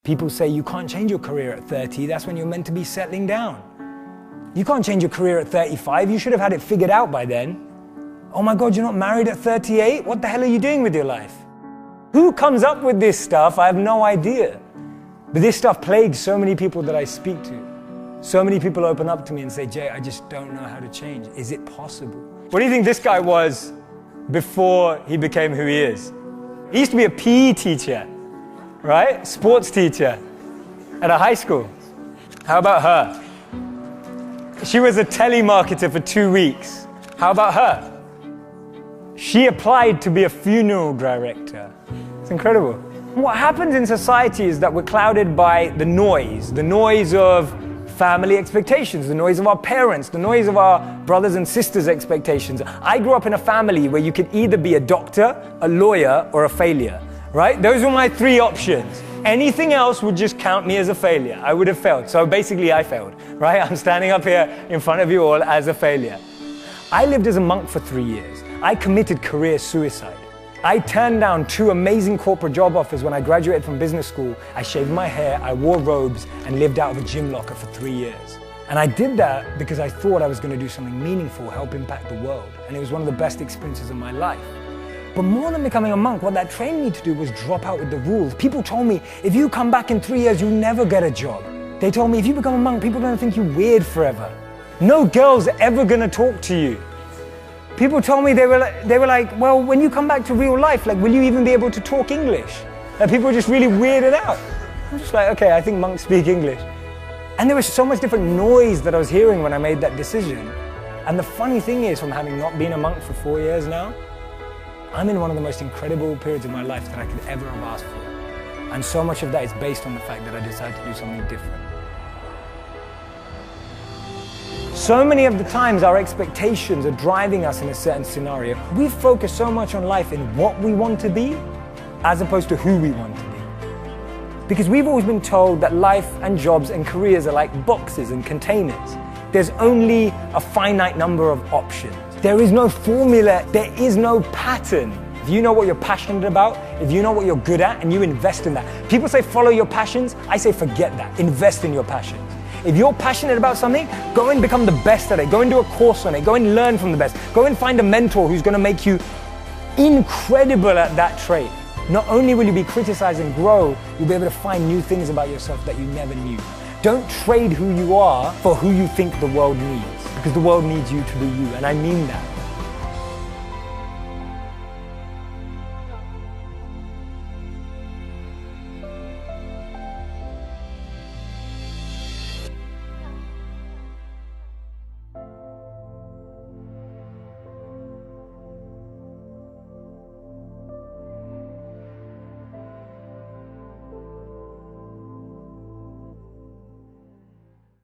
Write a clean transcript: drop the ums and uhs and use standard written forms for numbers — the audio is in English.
People say you can't change your career at 30, that's when you're meant to be settling down. You can't change your career at 35, you should have had it figured out by then. Oh my God, you're not married at 38? What the hell are you doing with your life? Who comes up with this stuff? I have no idea. But this stuff plagues so many people that I speak to. So many people open up to me and say, Jay, I just don't know how to change. Is it possible? What do you think this guy was before he became who he is? He used to be a PE teacher, right? Sports teacher at a high school. How about her? She was a telemarketer for 2 weeks. How about her? She applied to be a funeral director. It's incredible. What happens in society is that we're clouded by the noise of family expectations, the noise of our parents, the noise of our brothers and sisters' expectations. I grew up in a family where you could either be a doctor, a lawyer, or a failure, right? Those were my 3 options. Anything else would just count me as a failure. I would have failed. So basically I failed, right? I'm standing up here in front of you all as a failure. I lived as a monk for 3 years. I committed career suicide. I turned down 2 amazing corporate job offers when I graduated from business school. I shaved my hair, I wore robes, and lived out of a gym locker for 3 years. And I did that because I thought I was going to do something meaningful, help impact the world. And it was one of the best experiences of my life. But more than becoming a monk, what that trained me to do was drop out with the rules. People told me, if you come back in 3 years, you'll never get a job. They told me, if you become a monk, people are going to think you weird forever. No girl's ever going to talk to you. People told me, they were like, well, when you come back to real life, like, will you even be able to talk English? Like, people were just really weirded out. I'm just like, okay, I think monks speak English. And there was so much different noise that I was hearing when I made that decision. And the funny thing is, from having not been a monk for 4 years now, I'm in one of the most incredible periods of my life that I could ever have asked for. And so much of that is based on the fact that I decided to do something different. So many of the times our expectations are driving us in a certain scenario. We focus so much on life in what we want to be as opposed to who we want to be. Because we've always been told that life and jobs and careers are like boxes and containers. There's only a finite number of options. There is no formula, there is no pattern. If you know what you're passionate about, if you know what you're good at and you invest in that. People say follow your passions, I say forget that, invest in your passions. If you're passionate about something, go and become the best at it. Go and do a course on it. Go and learn from the best. Go and find a mentor who's going to make you incredible at that trait. Not only will you be criticized and grow, you'll be able to find new things about yourself that you never knew. Don't trade who you are for who you think the world needs, because the world needs you to be you, and I mean that.